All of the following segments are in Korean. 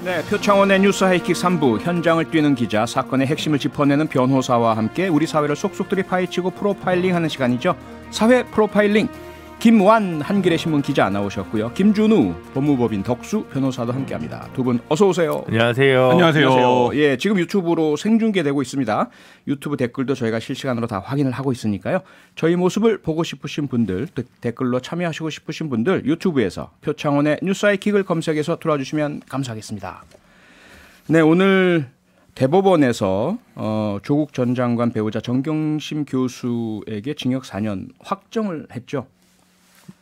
네, 표창원의 뉴스 하이킥 3부 현장을 뛰는 기자, 사건의 핵심을 짚어내는 변호사와 함께 우리 사회를 속속들이 파헤치고 프로파일링하는 시간이죠. 사회 프로파일링. 김완 한겨레 신문 기자 나오셨고요. 김준우 법무법인 덕수 변호사도 함께합니다. 두 분 어서 오세요. 안녕하세요. 안녕하세요. 예, 지금 유튜브로 생중계되고 있습니다. 유튜브 댓글도 저희가 실시간으로 다 확인을 하고 있으니까요. 저희 모습을 보고 싶으신 분들, 댓글로 참여하시고 싶으신 분들 유튜브에서 표창원의 뉴스 하이킥을 검색해서 들어와주시면 감사하겠습니다. 네, 오늘 대법원에서 조국 전 장관 배우자 정경심 교수에게 징역 4년 확정을 했죠.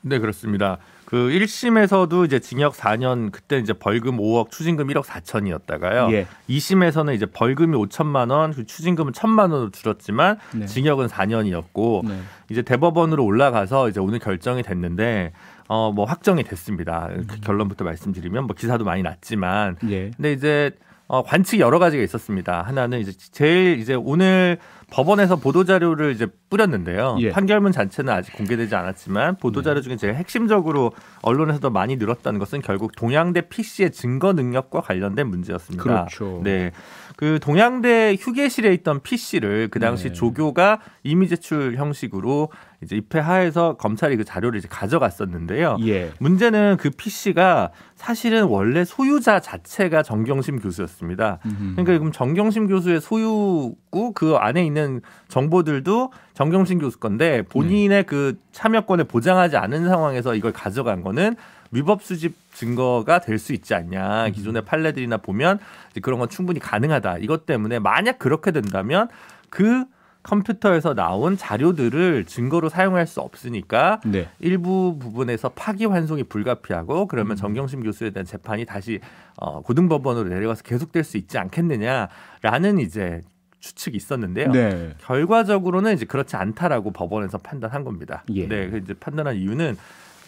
네, 그렇습니다. 그 1심에서도 이제 징역 4년, 그때 이제 벌금 5억, 추징금 1억 4천이었다가요. 예. 2심에서는 이제 벌금이 5천만 원, 추징금은 1천만 원으로 줄었지만 네. 징역은 4년이었고 네. 이제 대법원으로 올라가서 이제 오늘 결정이 됐는데 뭐 확정이 됐습니다. 그 결론부터 말씀드리면 뭐 기사도 많이 났지만 예. 근데 이제 관측이 여러 가지가 있었습니다. 하나는 이제 제일 이제 오늘 법원에서 보도자료를 이제 뿌렸는데요. 예. 판결문 자체는 아직 공개되지 않았지만 보도자료 중에 제일 핵심적으로 언론에서도 많이 늘었다는 것은 결국 동양대 PC의 증거 능력과 관련된 문제였습니다. 그렇죠. 네. 그 동양대 휴게실에 있던 PC를 그 당시 네. 조교가 이미 제출 형식으로 이제 입회하에서 검찰이 그 자료를 이제 가져갔었는데요. 예. 문제는 그 PC가 사실은 원래 소유자 자체가 정경심 교수였습니다. 그러니까 그럼 정경심 교수의 소유고 그 안에 있는 정보들도 정경심 교수 건데 본인의 그 참여권을 보장하지 않은 상황에서 이걸 가져간 거는 위법 수집 증거가 될 수 있지 않냐. 기존의 판례들이나 보면 그런 건 충분히 가능하다. 이것 때문에 만약 그렇게 된다면 그 컴퓨터에서 나온 자료들을 증거로 사용할 수 없으니까 네. 일부 부분에서 파기환송이 불가피하고 그러면 정경심 교수에 대한 재판이 다시 고등법원으로 내려가서 계속될 수 있지 않겠느냐라는 이제 추측이 있었는데요. 네. 결과적으로는 이제 그렇지 않다라고 법원에서 판단한 겁니다. 예. 네, 이제 판단한 이유는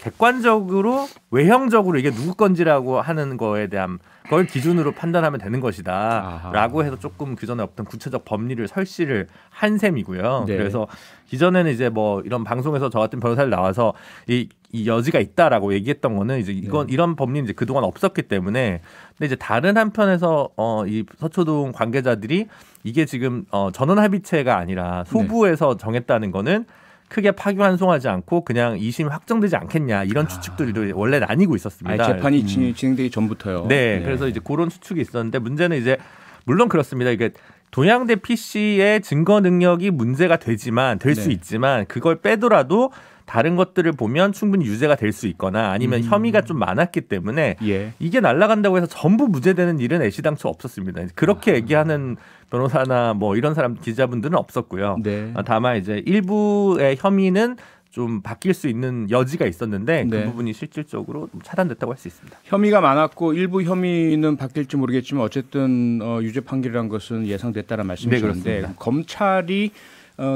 객관적으로 외형적으로 이게 누구 건지라고 하는 거에 대한 걸 기준으로 판단하면 되는 것이다 라고 해서 조금 그전에 없던 구체적 법리를 설치를 한 셈이고요. 네. 그래서 기존에는 이제 뭐 이런 방송에서 저 같은 변호사를 나와서 이 여지가 있다라고 얘기했던 거는 이제 이건 네. 이런 법리는 이제 그동안 없었기 때문에 근데 이제 다른 한편에서 이 서초동 관계자들이 이게 지금 전원 합의체가 아니라 소부에서 네. 정했다는 거는 크게 파기환송하지 않고 그냥 2심 확정되지 않겠냐 이런 추측들이 원래 나뉘고 있었습니다. 재판이 진행되기 전부터요. 네, 네, 그래서 이제 그런 추측이 있었는데 문제는 이제 물론 그렇습니다. 이게 동양대 PC의 증거 능력이 문제가 되지만 될 수 네. 있지만 그걸 빼더라도 다른 것들을 보면 충분히 유죄가 될 수 있거나 아니면 혐의가 좀 많았기 때문에 예. 이게 날아간다고 해서 전부 무죄되는 일은 애시당초 없었습니다. 그렇게 얘기하는 변호사나 뭐 이런 사람 기자분들은 없었고요. 네. 다만 이제 일부의 혐의는 좀 바뀔 수 있는 여지가 있었는데 네. 그 부분이 실질적으로 차단됐다고 할 수 있습니다. 혐의가 많았고 일부 혐의는 바뀔지 모르겠지만 어쨌든 유죄 판결이라는 것은 예상됐다는 말씀이셨는데 네, 검찰이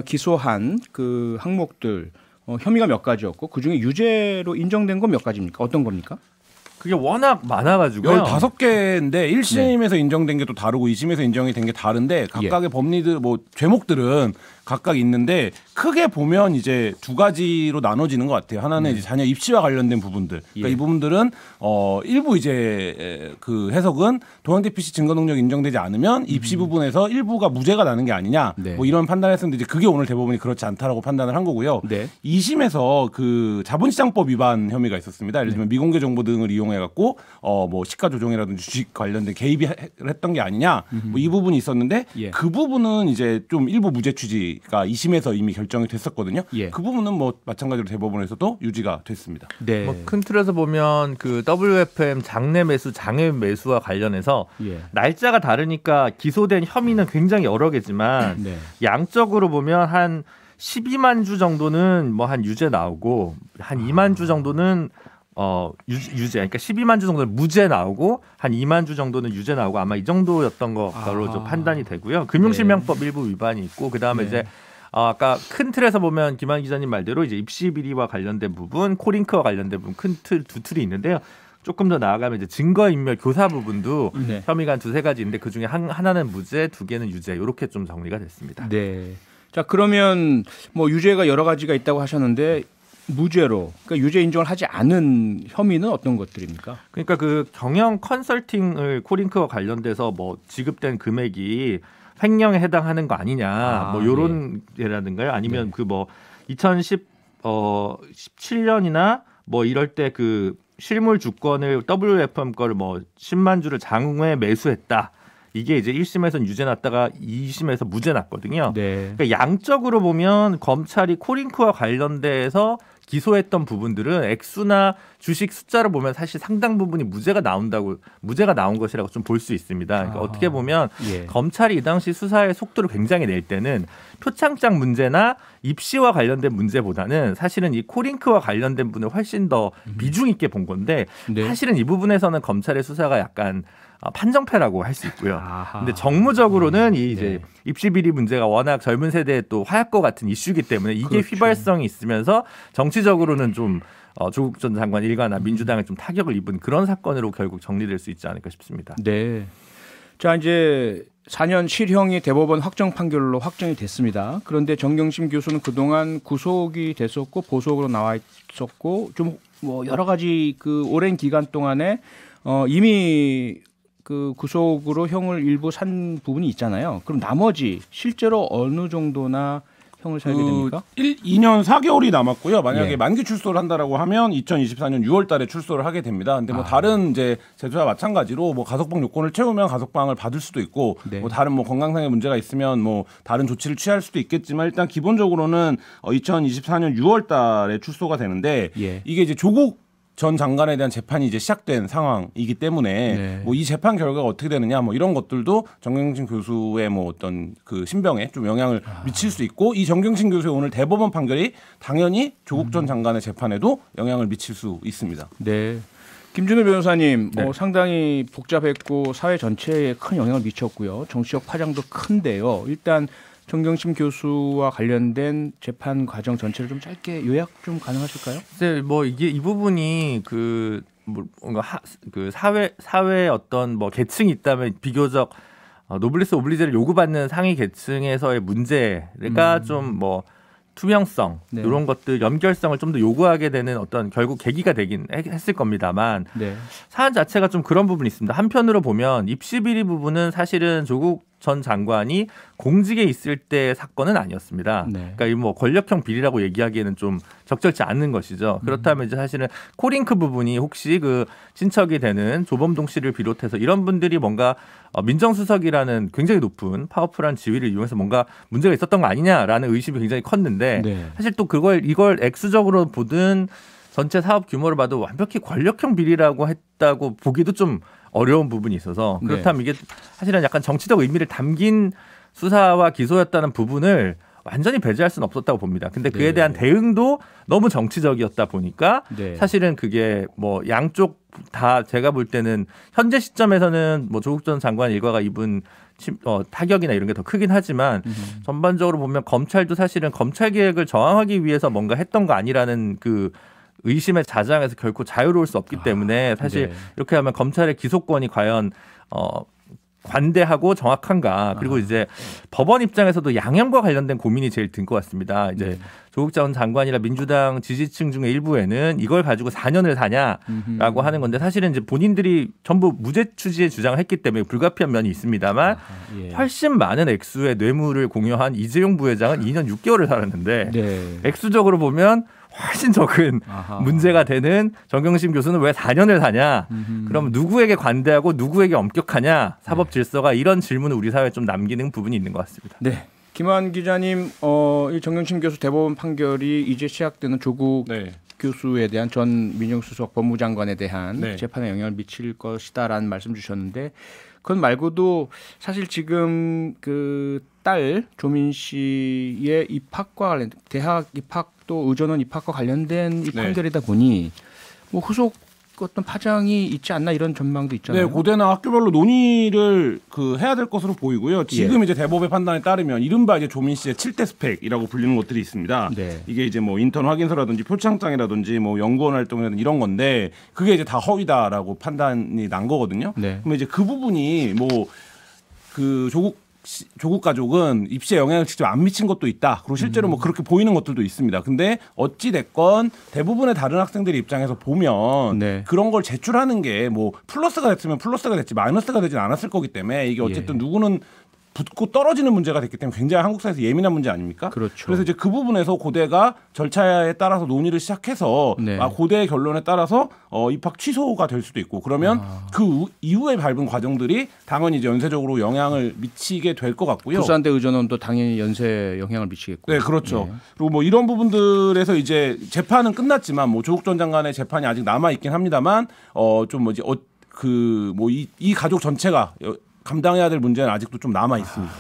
기소한 그 항목들 혐의가 몇 가지였고 그중에 유죄로 인정된 건 몇 가지입니까? 어떤 겁니까? 그게 워낙 많아가지고요. 15개인데 1심에서 네. 인정된 게 또 다르고 2심에서 인정이 된 게 다른데 각각의 예. 법리들 뭐 제목들은 각각 있는데 크게 보면 이제 두 가지로 나눠지는 것 같아요. 하나는 이제 자녀 입시와 관련된 부분들. 그러니까 이 부분들은 일부 이제 그 해석은 동양대 PC 증거 능력 인정되지 않으면 입시 부분에서 일부가 무죄가 나는 게 아니냐. 네. 뭐 이런 판단을 했었는데 이제 그게 오늘 대법원이 그렇지 않다라고 판단을 한 거고요. 네. 2심에서 그 자본시장법 위반 혐의가 있었습니다. 예를 들면 미공개 정보 등을 이용해 갖고 뭐 시가 조정이라든지 주식 관련된 개입이 했던 게 아니냐. 뭐 이 부분이 있었는데 예. 그 부분은 이제 좀 일부 무죄 취지 가 2심에서 이미 결정이 됐었거든요. 예. 그 부분은 뭐 마찬가지로 대법원에서도 유지가 됐습니다. 네. 뭐 큰 틀에서 보면 그 WFM 장내 매수, 장외 매수와 관련해서 예. 날짜가 다르니까 기소된 혐의는 굉장히 여러 개지만 네. 양적으로 보면 한 12만 주 정도는 뭐 한 유죄 나오고 한 2만 주 정도는 유죄, 그러니까 12만 주 정도는 무죄 나오고 한 2만 주 정도는 유죄 나오고 아마 이 정도였던 것으로 좀 판단이 되고요. 금융실명법 네. 일부 위반이 있고 그 다음에 네. 이제 아까 큰 틀에서 보면 김한 기자님 말대로 이제 입시 비리와 관련된 부분, 코링크와 관련된 부분 큰 틀 두 틀이 있는데요. 조금 더 나아가면 이제 증거인멸 교사 부분도 네. 혐의가 한 두세 가지 있는데 그 중에 하나는 무죄, 두 개는 유죄 이렇게 좀 정리가 됐습니다. 네. 자 그러면 뭐 유죄가 여러 가지가 있다고 하셨는데. 무죄로 그러니까 유죄 인정을 하지 않은 혐의는 어떤 것들입니까? 그러니까 그 경영 컨설팅을 코링크와 관련돼서 뭐 지급된 금액이 횡령에 해당하는 거 아니냐, 뭐 요런 예라든가요. 아니면 그 뭐 2017년이나 뭐 이럴 때 그 실물 주권을 WFM 거를 뭐 10만 주를 장외 매수했다. 이게 이제 1심에서는 유죄 났다가 2심에서 무죄 났거든요. 네. 그러니까 양적으로 보면 검찰이 코링크와 관련돼서 기소했던 부분들은 액수나 주식 숫자를 보면 사실 상당 부분이 무죄가 나온 것이라고 좀 볼 수 있습니다. 그러니까 어떻게 보면 검찰이 이 당시 수사의 속도를 굉장히 낼 때는 표창장 문제나 입시와 관련된 문제보다는 사실은 이 코링크와 관련된 부분을 훨씬 더 비중 있게 본 건데 사실은 이 부분에서는 검찰의 수사가 약간 판정패라고 할 수 있고요. 근데 정무적으로는 이 이제 입시 비리 문제가 워낙 젊은 세대의 또 화약고 같은 이슈이기 때문에 이게 그렇죠. 휘발성이 있으면서 정치적으로는 좀 조국 전 장관 일가나 민주당에 좀 타격을 입은 그런 사건으로 결국 정리될 수 있지 않을까 싶습니다. 네. 자, 이제 4년 실형이 대법원 확정 판결로 확정이 됐습니다. 그런데 정경심 교수는 그동안 구속이 됐었고 보석으로 나와 있었고 좀 뭐 여러 가지 그 오랜 기간 동안에 이미 그 구속으로 형을 일부 산 부분이 있잖아요. 그럼 나머지 실제로 어느 정도나 형을 살게 됩니까? 2년 4개월이 남았고요. 만약에 만기 출소를 한다라고 하면 2024년 6월 달에 출소를 하게 됩니다. 근데 뭐 다른 이제 제도와 마찬가지로 뭐 가석방 요건을 채우면 가석방을 받을 수도 있고 뭐 다른 뭐 건강상의 문제가 있으면 뭐 다른 조치를 취할 수도 있겠지만 일단 기본적으로는 2024년 6월 달에 출소가 되는데 이게 이제 조국 전 장관에 대한 재판이 이제 시작된 상황이기 때문에 뭐 이 재판 결과가 어떻게 되느냐 뭐 이런 것들도 정경심 교수의 뭐 어떤 그 신병에 좀 영향을 미칠 수 있고 이 정경심 교수의 오늘 대법원 판결이 당연히 조국 전 장관의 재판에도 영향을 미칠 수 있습니다. 네. 김준호 변호사님 상당히 복잡했고 사회 전체에 큰 영향을 미쳤고요. 정치적 파장도 큰데요. 일단 정경심 교수와 관련된 재판 과정 전체를 좀 짧게 요약 좀 가능하실까요? 네, 뭐 이게 이 부분이 그 뭔가 그 사회 어떤 뭐 계층이 있다면 비교적 노블리스 오블리제를 요구받는 상위 계층에서의 문제가 좀 뭐 투명성 이런 것들 연결성을 좀 더 요구하게 되는 어떤 결국 계기가 되긴 했을 겁니다만 사안 자체가 좀 그런 부분이 있습니다. 한편으로 보면 입시 비리 부분은 사실은 조국 전 장관이 공직에 있을 때 사건은 아니었습니다. 그러니까 이 뭐 권력형 비리라고 얘기하기에는 좀 적절치 않는 것이죠. 그렇다면 이제 사실은 코링크 부분이 혹시 그 친척이 되는 조범동 씨를 비롯해서 이런 분들이 뭔가 민정수석이라는 굉장히 높은 파워풀한 지위를 이용해서 뭔가 문제가 있었던 거 아니냐라는 의심이 굉장히 컸는데 사실 또 이걸 액수적으로 보든 전체 사업 규모를 봐도 완벽히 권력형 비리라고 했다고 보기도 좀 어려운 부분이 있어서 그렇다면 이게 사실은 약간 정치적 의미를 담긴 수사와 기소였다는 부분을 완전히 배제할 수는 없었다고 봅니다. 근데 그에 대한 대응도 너무 정치적이었다 보니까 사실은 그게 뭐 양쪽 다 제가 볼 때는 현재 시점에서는 뭐 조국 전 장관 일가가 입은 타격이나 이런 게 더 크긴 하지만 전반적으로 보면 검찰도 사실은 검찰 개혁을 저항하기 위해서 뭔가 했던 거 아니라는 그 의심의 자장에서 결코 자유로울 수 없기 때문에 사실 이렇게 하면 검찰의 기소권이 과연 관대하고 정확한가. 그리고 이제 법원 입장에서도 양형과 관련된 고민이 제일 든 것 같습니다. 이제 조국 전 장관이나 민주당 지지층 중에 일부에는 이걸 가지고 4년을 사냐라고 하는 건데 사실은 이제 본인들이 전부 무죄 취지의 주장을 했기 때문에 불가피한 면이 있습니다만 훨씬 많은 액수의 뇌물을 공여한 이재용 부회장은 2년 6개월을 살았는데 액수적으로 보면 훨씬 적은 문제가 되는 정경심 교수는 왜 4년을 사냐? 그럼 누구에게 관대하고 누구에게 엄격하냐? 사법 질서가 이런 질문을 우리 사회에 좀 남기는 부분이 있는 것 같습니다. 네. 김환 기자님, 이 정경심 교수 대법원 판결이 이제 시작되는 조국 교수에 대한 전 민정수석 법무장관에 대한 재판에 영향을 미칠 것이다라는 말씀 주셨는데 그건 말고도 사실 지금 그 딸 조민 씨의 입학과 관련 대학 입학도 의전원 입학과 관련된 이 판결이다 보니 뭐 후속 어떤 파장이 있지 않나 이런 전망도 있잖아요. 네, 고대나 학교별로 논의를 해야 될 것으로 보이고요. 지금 이제 대법의 판단에 따르면 이른바 이제 조민 씨의 7대 스펙이라고 불리는 것들이 있습니다. 이게 이제 뭐 인턴 확인서라든지 표창장이라든지 뭐 연구원 활동이라든지 이런 건데 그게 이제 다 허위다라고 판단이 난 거거든요. 그러면 이제 그 부분이 뭐 그 조국 조국 가족은 입시에 영향을 직접 안 미친 것도 있다. 그리고 실제로 뭐 그렇게 보이는 것들도 있습니다. 근데 어찌 됐건 대부분의 다른 학생들의 입장에서 보면 네. 그런 걸 제출하는 게 뭐 플러스가 됐으면 플러스가 됐지 마이너스가 되진 않았을 거기 때문에 이게 어쨌든 누구는 붙고 떨어지는 문제가 됐기 때문에 굉장히 한국 사회에서 예민한 문제 아닙니까? 그렇죠. 그래서 이제 그 부분에서 고대가 절차에 따라서 논의를 시작해서 네. 고대의 결론에 따라서 입학 취소가 될 수도 있고 그러면 그 이후에 밟은 과정들이 당연히 이제 연쇄적으로 영향을 미치게 될 것 같고요. 부산대 의전원도 당연히 연쇄 영향을 미치겠고. 네, 그렇죠. 네. 그리고 뭐 이런 부분들에서 이제 재판은 끝났지만 뭐 조국 전 장관의 재판이 아직 남아 있긴 합니다만 좀 뭐지 이 가족 전체가 감당해야 될 문제는 아직도 좀 남아 있습니다.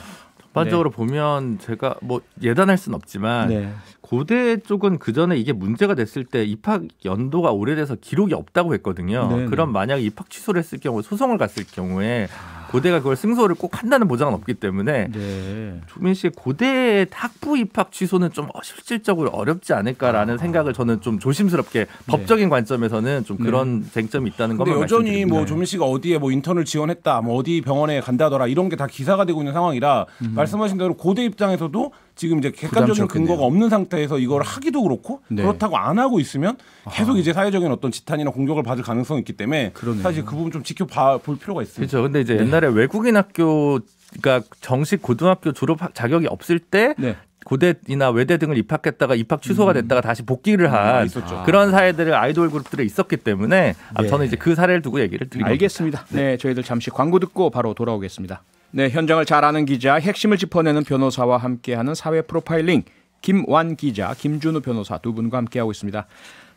전반적으로 네. 보면 제가 뭐 예단할 수는 없지만 네. 고대 쪽은 그 전에 이게 문제가 됐을 때 입학 연도가 오래돼서 기록이 없다고 했거든요. 네네. 그럼 만약 입학 취소를 했을 경우 소송을 갔을 경우에 고대가 그걸 승소를 꼭 한다는 보장은 없기 때문에 네. 조민 씨의 고대 학부 입학 취소는 좀 실질적으로 어렵지 않을까라는 생각을 저는 좀 조심스럽게 법적인 관점에서는 좀 그런 쟁점이 있다는 것만 여전히 말씀드립니다. 뭐 조민 씨가 어디에 뭐 인턴을 지원했다, 뭐 어디 병원에 간다더라 이런 게 다 기사가 되고 있는 상황이라 말씀하신 대로 고대 입장에서도 지금 이제 객관적인 근거가 없는 상태에서 이걸 하기도 그렇고 네. 그렇다고 안 하고 있으면 계속 이제 사회적인 어떤 지탄이나 공격을 받을 가능성이 있기 때문에 그러네요. 사실 그 부분 좀 지켜볼 필요가 있습니다. 그렇죠. 근데 이제 옛날에 외국인 학교가 정식 고등학교 졸업 자격이 없을 때 네. 고대이나 외대 등을 입학했다가 입학 취소가 됐다가 다시 복귀를 한 그런 사례들을 아이돌 그룹들에 있었기 때문에 네. 저는 이제 그 사례를 두고 얘기를 드립니다. 알겠습니다. 네, 저희들 잠시 광고 듣고 바로 돌아오겠습니다. 네, 현장을 잘 아는 기자, 핵심을 짚어내는 변호사와 함께하는 사회 프로파일링 김완 기자, 김준우 변호사 두 분과 함께하고 있습니다.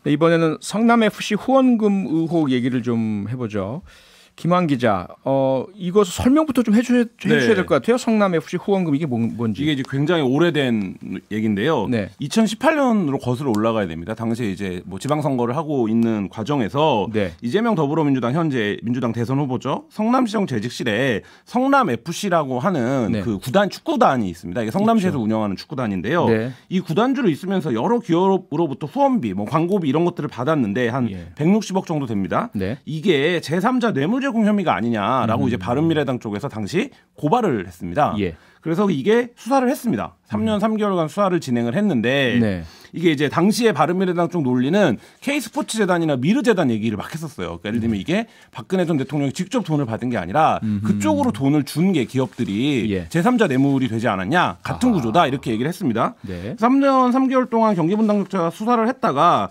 네, 이번에는 성남FC 후원금 의혹 얘기를 좀 해보죠. 김완 기자, 이거 설명부터 좀 해주셔야 될 것 같아요. 성남FC 후원금 이게 뭔지. 이게 이제 굉장히 오래된 얘기인데요. 네. 2018년으로 거슬러 올라가야 됩니다. 당시에 이제 뭐 지방선거를 하고 있는 과정에서 네. 이재명 더불어민주당 현재 민주당 대선 후보죠. 성남시청 재직실에 성남FC라고 하는 네. 그 축구단이 있습니다. 이게 성남시에서 운영하는 축구단인데요. 네. 이 구단주로 있으면서 여러 기업으로부터 후원비, 뭐 광고비 이런 것들을 받았는데 한 160억 정도 됩니다. 네. 이게 제3자 뇌물 제공 혐의가 아니냐라고 이제 바른미래당 쪽에서 당시 고발을 했습니다. 예. 그래서 이게 수사를 했습니다. 3년 3개월간 수사를 진행을 했는데 네. 이게 이제 당시에 바른미래당 쪽 논리는 K스포츠재단이나 미르재단 얘기를 막 했었어요. 그러니까 예를 들면 이게 박근혜 전 대통령이 직접 돈을 받은 게 아니라 그쪽으로 돈을 준 게 기업들이 예. 제3자 뇌물이 되지 않았냐. 같은 구조다 이렇게 얘기를 했습니다. 네. 3년 3개월 동안 경기분당격차가 수사를 했다가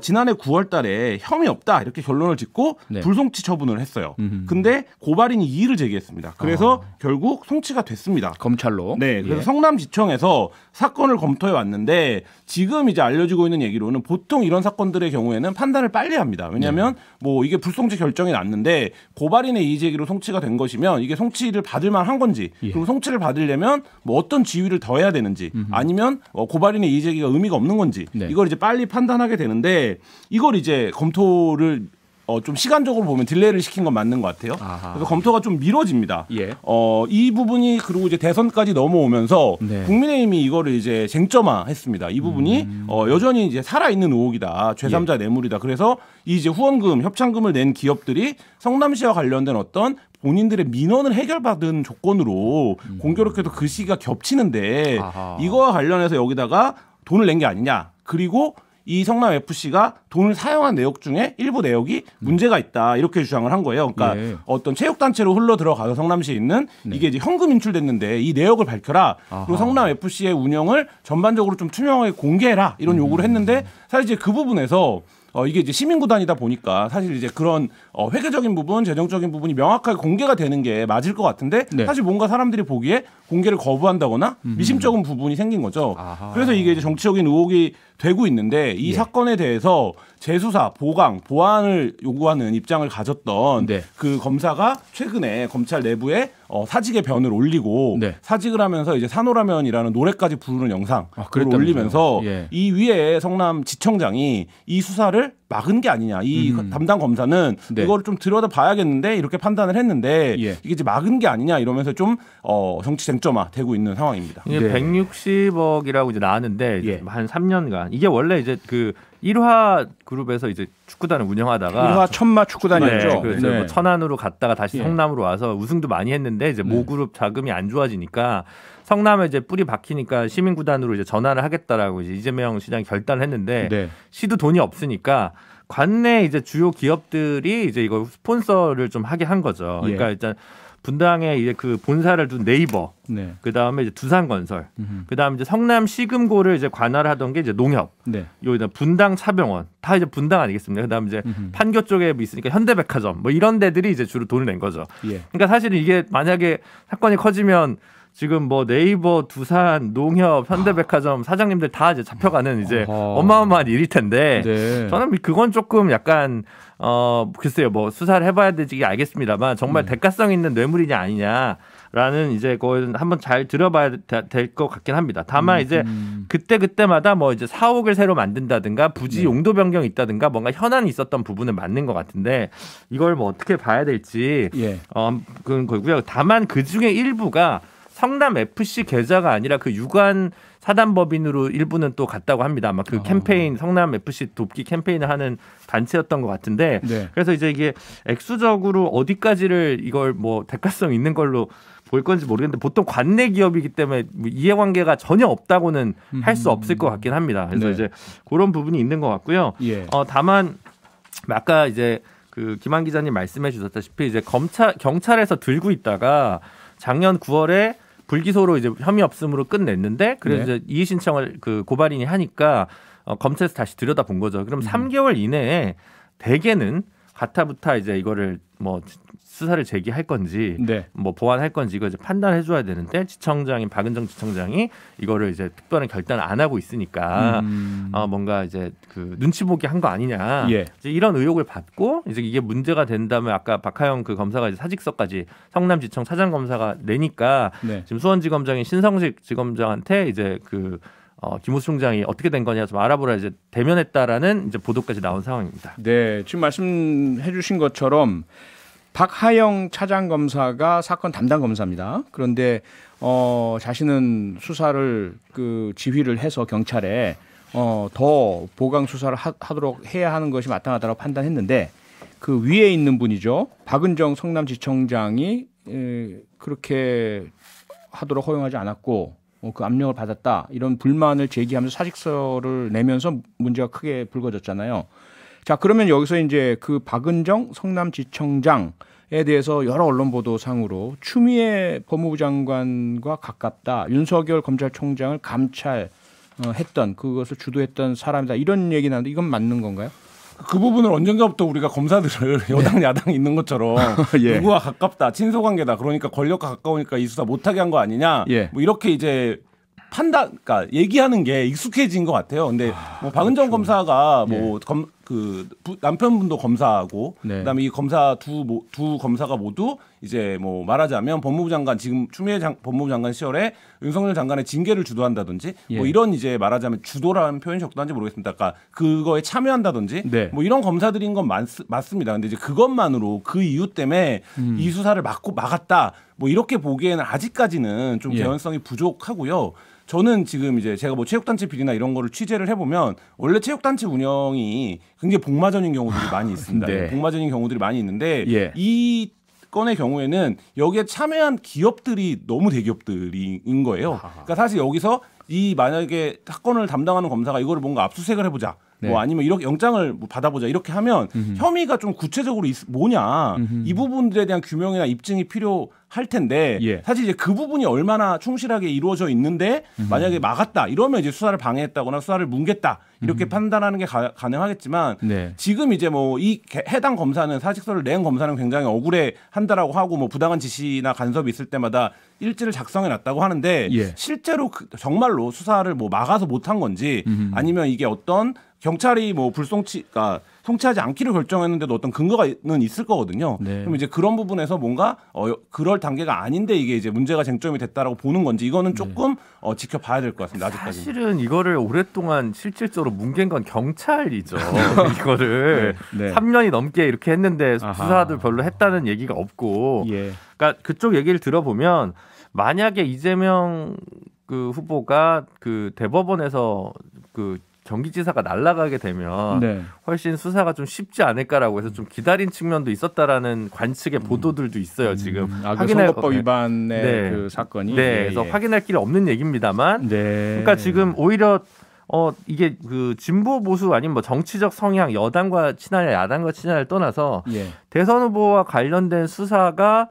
지난해 9월 달에 혐의 없다 이렇게 결론을 짓고 네. 불송치 처분을 했어요. 근데 고발인이 이의를 제기했습니다. 그래서 결국 송치가 됐습니다. 검찰로. 네. 그래서 예. 성남지청에서 사건을 검토해 왔는데 지금 이제 알려지고 있는 얘기로는 보통 이런 사건들의 경우에는 판단을 빨리 합니다. 왜냐하면 뭐 이게 불송치 결정이 났는데 고발인의 이의 제기로 송치가 된 것이면 이게 송치를 받을 만한 건지 예. 그리고 송치를 받으려면 뭐 어떤 지위를 더 해야 되는지 아니면 고발인의 이의 제기가 의미가 없는 건지 네. 이걸 이제 빨리 판단하게 되는데 이걸 이제 검토를 좀 시간적으로 보면 딜레이를 시킨 건 맞는 것 같아요. 아하. 그래서 검토가 좀 미뤄집니다. 예. 이 부분이 그리고 이제 대선까지 넘어오면서 네. 국민의힘이 이거를 이제 쟁점화했습니다. 이 부분이 여전히 이제 살아있는 의혹이다. 제3자 예. 뇌물이다. 그래서 이 이제 후원금, 협찬금을 낸 기업들이 성남시와 관련된 어떤 본인들의 민원을 해결받은 조건으로 공교롭게도 그 시기가 겹치는데 아하. 이거와 관련해서 여기다가 돈을 낸 게 아니냐. 그리고 이 성남FC가 돈을 사용한 내역 중에 일부 내역이 문제가 있다 이렇게 주장을 한 거예요. 그러니까 예. 어떤 체육단체로 흘러 들어가서 성남시에 있는 네. 이게 이제 현금 인출됐는데 이 내역을 밝혀라. 아하. 그리고 성남FC의 운영을 전반적으로 좀 투명하게 공개해라 이런 요구를 했는데 사실 이제 그 부분에서 이게 이제 시민구단이다 보니까 사실 이제 그런 회계적인 부분, 재정적인 부분이 명확하게 공개가 되는 게 맞을 것 같은데 네. 사실 뭔가 사람들이 보기에 공개를 거부한다거나 미심쩍은 부분이 생긴 거죠. 아하. 그래서 이게 이제 정치적인 의혹이 되고 있는데 이 사건에 대해서 재수사, 보강, 보완을 요구하는 입장을 가졌던 네. 그 검사가 최근에 검찰 내부에 사직의 변을 올리고 네. 사직을 하면서 이제 산호라면이라는 노래까지 부르는 영상을 올리면서 예. 이 위에 성남지청장이 이 수사를 막은 게 아니냐. 이 담당 검사는 네. 이거를 좀 들여다 봐야겠는데 이렇게 판단을 했는데 예. 이게 이제 막은 게 아니냐 이러면서 좀 정치 쟁점화 되고 있는 상황입니다. 이게 네. 160억이라고 이제 나왔는데 예. 한 3년간 이게 원래 이제 그 1화 그룹에서 이제 축구단을 운영하다가 1화 천마 축구단이었죠. 네, 그래서 뭐 천안으로 갔다가 다시 성남으로 와서 우승도 많이 했는데 이제 모그룹 자금이 안 좋아지니까 성남에 이제 뿌리 박히니까 시민구단으로 이제 전환을 하겠다라고 이제 이재명 시장이 결단을 했는데 시도 돈이 없으니까 관내 이제 주요 기업들이 이제 이거 스폰서를 좀 하게 한 거죠. 그러니까 일단 분당에 이제 그 본사를 둔 네이버, 그 다음에 이제 두산건설, 그 다음에 이제 성남 시금고를 이제 관할을 하던 게 이제 농협, 여기다 분당 차병원, 다 이제 분당 아니겠습니까? 그 다음에 이제 판교 쪽에 있으니까 현대백화점, 뭐 이런 데들이 이제 주로 돈을 낸 거죠. 그러니까 사실은 이게 만약에 사건이 커지면 지금 뭐 네이버, 두산, 농협, 현대백화점 사장님들 다 이제 잡혀가는 이제 어마어마한 일일 텐데 저는 그건 조금 약간 글쎄요 뭐 수사를 해봐야 되지 알겠습니다만 정말 대가성 있는 뇌물이냐 아니냐라는 이제 그걸 한번 잘 들어봐야 될 것 같긴 합니다. 다만 이제 그때마다 뭐 이제 사옥을 새로 만든다든가 부지 용도 변경이 있다든가 뭔가 현안이 있었던 부분은 맞는 것 같은데 이걸 뭐 어떻게 봐야 될지 그건 거고요. 다만 그 중에 일부가 성남 FC 계좌가 아니라 그 유관 사단법인으로 일부는 또 갔다고 합니다. 아마 그 캠페인 성남 FC 돕기 캠페인을 하는 단체였던 것 같은데 그래서 이제 이게 액수적으로 어디까지를 이걸 뭐 대가성 있는 걸로 볼 건지 모르겠는데 보통 관내 기업이기 때문에 뭐 이해관계가 전혀 없다고는 할 수 없을 것 같긴 합니다. 그래서 이제 그런 부분이 있는 것 같고요. 다만 아까 이제 그 김한 기자님 말씀해 주셨다시피 이제 경찰에서 들고 있다가 작년 9월에 불기소로 이제 혐의 없음으로 끝냈는데 그래서 이제 이의 신청을 그 고발인이 하니까 검찰에서 다시 들여다본 거죠. 그럼 3개월 이내에 대개는 가타부타 이제 이거를 뭐 수사를 제기할 건지 뭐 보완할 건지 이거 이제 판단해 줘야 되는데 지청장인 박은정 지청장이 이거를 이제 특별한 결단을 안 하고 있으니까 뭔가 이제 그 눈치 보기 한 거 아니냐 이제 이런 의혹을 받고 이제 이게 문제가 된다면 아까 박하영 그 검사가 이제 사직서까지 성남지청 차장검사가 내니까 지금 수원지검장인 신성식 지검장한테 이제 그 김호수 총장이 어떻게 된 거냐 좀 알아보라 이제 대면했다라는 이제 보도까지 나온 상황입니다. 네, 지금 말씀해주신 것처럼 박하영 차장검사가 사건 담당 검사입니다. 그런데 자신은 수사를 그 지휘를 해서 경찰에 더 보강 수사를 하도록 해야 하는 것이 마땅하다고 판단했는데 그 위에 있는 분이죠. 박은정 성남지청장이 그렇게 하도록 허용하지 않았고 그 압력을 받았다 이런 불만을 제기하면서 사직서를 내면서 문제가 크게 불거졌잖아요. 자, 그러면 여기서 이제 그 박은정 성남지청장에 대해서 여러 언론 보도상으로 추미애 법무부 장관과 가깝다. 윤석열 검찰총장을 감찰했던 그것을 주도했던 사람이다. 이런 얘기 나는데 이건 맞는 건가요? 그 부분을 언젠가부터 우리가 검사들을 여당 야당 있는 것처럼 누구와 가깝다, 친소관계다. 그러니까 권력과 가까우니까 이 수사 못하게 한 거 아니냐. 뭐 이렇게 이제 그러니까 얘기하는 게 익숙해진 것 같아요. 근데 뭐 박은정 검사가 뭐 그 남편분도 검사하고 그다음에 이 검사 두 검사가 모두 이제 뭐 말하자면 법무부 장관 지금 추미애 법무부 장관 시절에 윤석열 장관의 징계를 주도한다든지 뭐 이런 이제 말하자면 주도라는 표현이 적당한지 모르겠습니다. 그러니까 그거에 참여한다든지 뭐 이런 검사들인 건 맞습니다. 근데 이제 그것만으로 그 이유 때문에 이 수사를 막았다. 뭐 이렇게 보기에는 아직까지는 좀 개연성이 부족하고요. 저는 지금 이제 제가 뭐 체육단체 비리나 이런 거를 취재를 해보면 원래 체육단체 운영이 굉장히 복마전인 경우들이 많이 있습니다. 복마전인 경우들이 많이 있는데 이 건의 경우에는 여기에 참여한 기업들이 너무 대기업들인 거예요. 그러니까 사실 여기서 이 만약에 사건을 담당하는 검사가 이거를 뭔가 압수수색을 해보자. 뭐 아니면 이렇게 영장을 받아보자 이렇게 하면 혐의가 좀 구체적으로 뭐냐 이 부분들에 대한 규명이나 입증이 필요할 텐데 사실 이제 그 부분이 얼마나 충실하게 이루어져 있는데 만약에 막았다 이러면 이제 수사를 방해했다거나 수사를 뭉갰다 이렇게 판단하는 게 가능하겠지만 지금 이제 뭐 이 해당 검사는 사직서를 낸 검사는 굉장히 억울해한다라고 하고 뭐 부당한 지시나 간섭이 있을 때마다 일지를 작성해 놨다고 하는데 실제로 정말로 수사를 뭐 막아서 못한 건지 아니면 이게 어떤 경찰이 뭐 불송치가 송치하지 않기를 결정했는데도 어떤 근거가는 있을 거거든요. 그럼 이제 그런 부분에서 뭔가 그럴 단계가 아닌데 이게 이제 문제가 쟁점이 됐다라고 보는 건지 이거는 조금 지켜봐야 될 것 같습니다. 아직까지는. 사실은 이거를 오랫동안 실질적으로 뭉갠 건 경찰이죠. 이거를 3년이 넘게 이렇게 했는데 수사도 별로 했다는 얘기가 없고, 그러니까 그쪽 얘기를 들어보면 만약에 이재명 그 후보가 그 대법원에서 그 경기지사가 날아가게 되면 훨씬 수사가 좀 쉽지 않을까라고 해서 좀 기다린 측면도 있었다라는 관측의 보도들도 있어요. 지금 확인할 선거법 위반의 그 사건이. 그래서 확인할 길이 없는 얘기입니다만, 그러니까 지금 오히려 이게 그 진보 보수 아니면 뭐 정치적 성향, 여당과 친하냐 야당과 친하냐를 떠나서 대선 후보와 관련된 수사가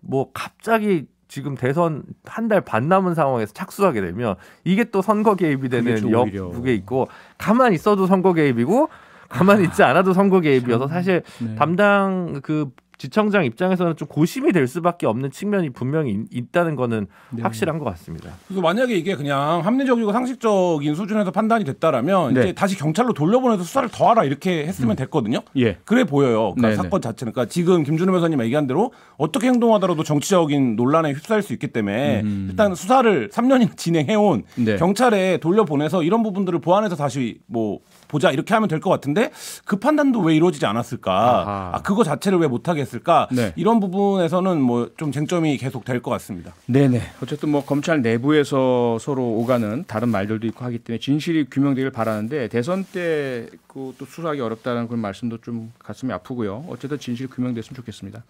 뭐 갑자기 지금 대선 한 달 반 남은 상황에서 착수하게 되면 이게 또 선거 개입이 되는 역북에 있고, 가만히 있어도 선거 개입이고 가만히 있지 않아도 선거 개입이어서 사실 담당 그 지청장 입장에서는 좀 고심이 될 수밖에 없는 측면이 분명히 있다는 거는 확실한 것 같습니다. 그래서 만약에 이게 그냥 합리적이고 상식적인 수준에서 판단이 됐다라면 이제 다시 경찰로 돌려보내서 수사를 더하라 이렇게 했으면 됐거든요. 그래 보여요. 그러니까 사건 자체는. 그러니까 지금 김준우 변호사님 얘기한 대로 어떻게 행동하더라도 정치적인 논란에 휩싸일 수 있기 때문에 일단 수사를 3년이나 진행해온 경찰에 돌려보내서 이런 부분들을 보완해서 다시 뭐 보자 이렇게 하면 될 것 같은데, 그 판단도 왜 이루어지지 않았을까? 그거 자체를 왜 못하게 했을까? 이런 부분에서는 뭐 좀 쟁점이 계속 될 것 같습니다. 네네. 어쨌든 뭐 검찰 내부에서 서로 오가는 다른 말들도 있고 하기 때문에 진실이 규명되길 바라는데, 대선 때 그 또 수사하기 어렵다는 그런 말씀도 좀 가슴이 아프고요. 어쨌든 진실이 규명됐으면 좋겠습니다.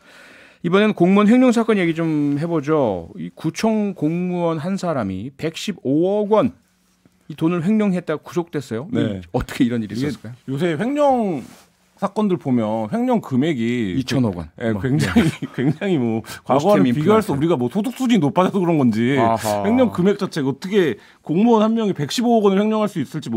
이번에는 공무원 횡령 사건 얘기 좀 해보죠. 이 구청 공무원 한 사람이 115억 원 이 돈을 횡령했다가 구속됐어요. 어떻게 이런 일이 있었을까요? 요새 횡령 사건들 보면 횡령 금액이 2천억 원. 굉장히 뭐 과거와는 비교할 수, 우리가 뭐 소득 수준이 높아져서 그런 건지 횡령 금액 자체가 어떻게 공무원 한 명이 115억 원을 횡령할 수 있는지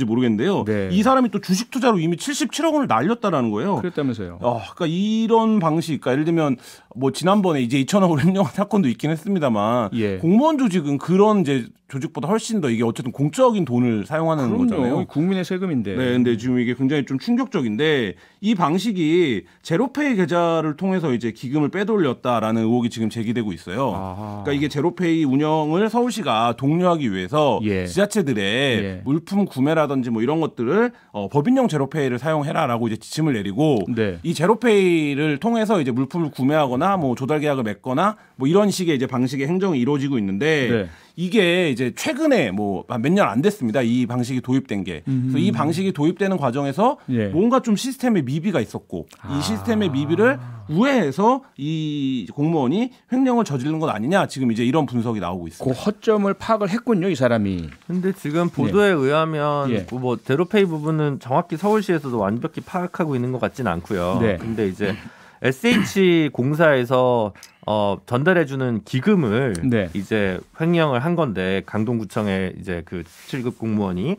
모르겠는데요. 이 사람이 또 주식 투자로 이미 77억 원을 날렸다라는 거예요. 그랬다면서요. 그러니까 이런 방식, 그러니까 예를 들면 뭐 지난번에 이제 2천억을 횡령한 사건도 있긴 했습니다만, 공무원 조직은 그런 이제 조직보다 훨씬 더 이게 어쨌든 공적인 돈을 사용하는 거잖아요. 국민의 세금인데. 근데 지금 이게 굉장히 좀 충격적인데, 이 방식이 제로페이 계좌를 통해서 이제 기금을 빼돌렸다라는 의혹이 지금 제기되고 있어요. 그러니까 이게 제로페이 운영을 서울시가 독려하기 위해서 지자체들의 물품 구매라든지 뭐 이런 것들을 법인용 제로페이를 사용해라라고 이제 지침을 내리고, 이 제로페이를 통해서 이제 물품을 구매하거나 뭐 조달 계약을 맺거나 뭐 이런 식의 이제 방식의 행정이 이루어지고 있는데, 이게 이제 최근에 뭐 몇 년 안 됐습니다. 이 방식이 도입된 게. 그래서 이 방식이 도입되는 과정에서 뭔가 좀 시스템에 미비가 있었고, 이 시스템의 미비를 우회해서 이 공무원이 횡령을 저지른 것 아니냐, 지금 이제 이런 분석이 나오고 있습니다. 그 허점을 파악을 했군요, 이 사람이. 근데 지금 보도에 의하면 뭐 제로페이 부분은 정확히 서울시에서도 완벽히 파악하고 있는 것 같지는 않고요. 근데 이제 SH 공사에서 전달해주는 기금을 이제 횡령을 한 건데, 강동구청의 이제 그 7급 공무원이.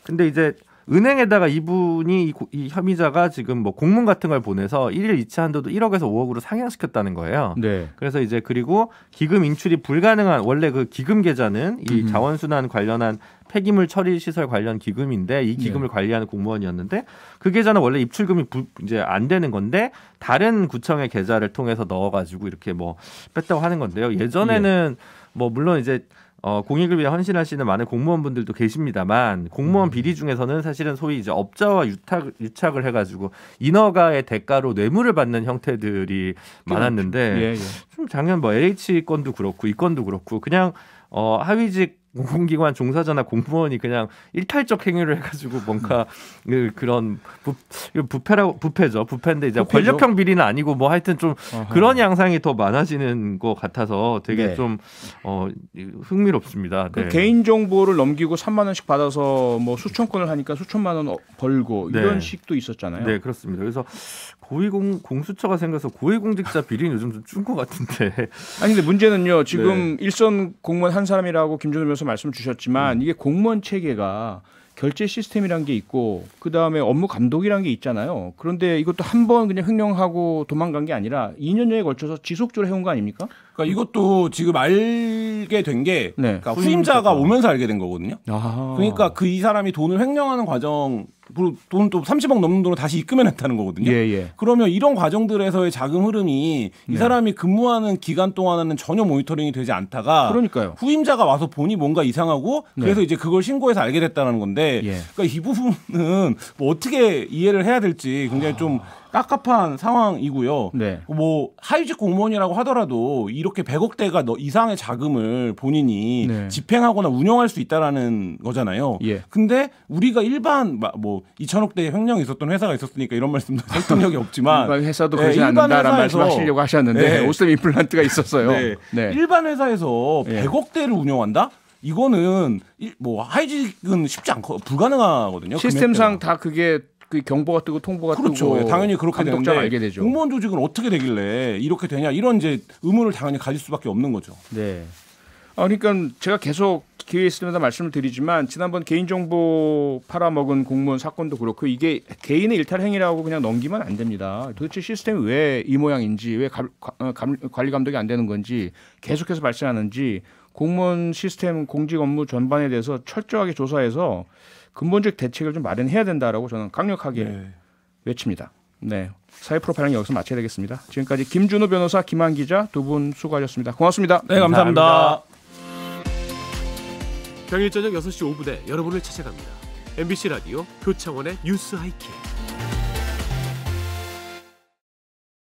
근데 이제 은행에다가 이분이 이 혐의자가 지금 뭐 공문 같은 걸 보내서 1일 이체 한도도 1억에서 5억으로 상향시켰다는 거예요. 그래서 이제 그리고 기금 인출이 불가능한, 원래 그 기금 계좌는 이 자원순환 관련한 폐기물 처리 시설 관련 기금인데, 이 기금을 관리하는 공무원이었는데, 그 계좌는 원래 입출금이 이제 안 되는 건데 다른 구청의 계좌를 통해서 넣어가지고 이렇게 뭐 뺐다고 하는 건데요. 예전에는 뭐 물론 이제 공익을 위해 헌신하시는 많은 공무원분들도 계십니다만, 공무원 비리 중에서는 사실은 소위 이제 업자와 유착을 해가지고 인허가의 대가로 뇌물을 받는 형태들이 많았는데, 좀 작년 뭐 LH 건도 그렇고 이 건도 그렇고 그냥 하위직 공공기관 종사자나 공무원이 그냥 일탈적 행위를 해가지고 뭔가 그런 부패죠. 부패인데 이제 권력형 비리는 아니고 뭐 하여튼 좀 그런 양상이 더 많아지는 것 같아서 되게 좀 흥미롭습니다. 그 개인 정보를 넘기고 3만 원씩 받아서 뭐 수천 건을 하니까 수천만 원 벌고 이런 식도 있었잖아요. 네, 그렇습니다. 그래서 공수처가 생겨서 고위공직자 비리는 요즘 좀 준 것 같은데. 아니 근데 문제는요. 지금 일선 공무원 한 사람이라고 김준호 변호사 말씀 주셨지만, 이게 공무원 체계가 결제 시스템이란 게 있고, 그다음에 업무 감독이란 게 있잖아요. 그런데 이것도 한 번 그냥 횡령하고 도망간 게 아니라 2년여에 걸쳐서 지속적으로 해온 거 아닙니까? 그러니까 이것도 지금 알게 된 게 그러니까 후임자가 오면서 알게 된 거거든요. 그러니까 이 사람이 돈을 횡령하는 과정, 돈 또 30억 넘는 돈을 다시 입금해냈다는 거거든요. 그러면 이런 과정들에서의 자금 흐름이 이 사람이 근무하는 기간 동안에는 전혀 모니터링이 되지 않다가, 그러니까요. 후임자가 와서 보니 뭔가 이상하고 그래서 이제 그걸 신고해서 알게 됐다는 건데, 그러니까 이 부분은 뭐 어떻게 이해를 해야 될지 굉장히 좀 깝깝한 상황이고요. 네. 뭐 하위직 공무원이라고 하더라도 이렇게 100억대가 이상의 자금을 본인이 네. 집행하거나 운영할 수 있다라는 거잖아요. 예. 근데 우리가 일반 뭐 2천억대 횡령이 있었던 회사가 있었으니까 이런 말씀도 설득력이 없지만 일반 회사도 그러지 않는다라는 말씀하시려고 하셨는데 네. 오스템 임플란트가 있었어요. 네. 네. 일반 회사에서 예. 100억대를 운영한다? 이거는 뭐 하위직은 쉽지 않고 불가능하거든요. 시스템상 다 그게 그 경보가 뜨고 통보가 그렇죠. 뜨고 당연히 그렇게 감독자가 되는데 알게 되죠. 공무원 조직은 어떻게 되길래 이렇게 되냐 이런 이제 의문을 당연히 가질 수밖에 없는 거죠. 네. 그러니까 제가 계속 기회 있을 때마다 말씀을 드리지만 지난번 개인정보 팔아먹은 공무원 사건도 그렇고 이게 개인의 일탈 행위라고 그냥 넘기면 안 됩니다. 도대체 시스템이 왜 이 모양인지 왜 관리 감독이 안 되는 건지 계속해서 발생하는지 공무원 시스템 공직 업무 전반에 대해서 철저하게 조사해서 근본적 대책을 좀 마련해야 된다라고 저는 강력하게 외칩니다. 네, 사회 프로파일링 여기서 마쳐야 되겠습니다. 지금까지 김준호 변호사, 김한 기자 두 분 수고하셨습니다. 고맙습니다. 네, 감사합니다. 평일 저녁 6시 5분에 여러분을 찾아갑니다. MBC 라디오 표창원의 뉴스 하이킥.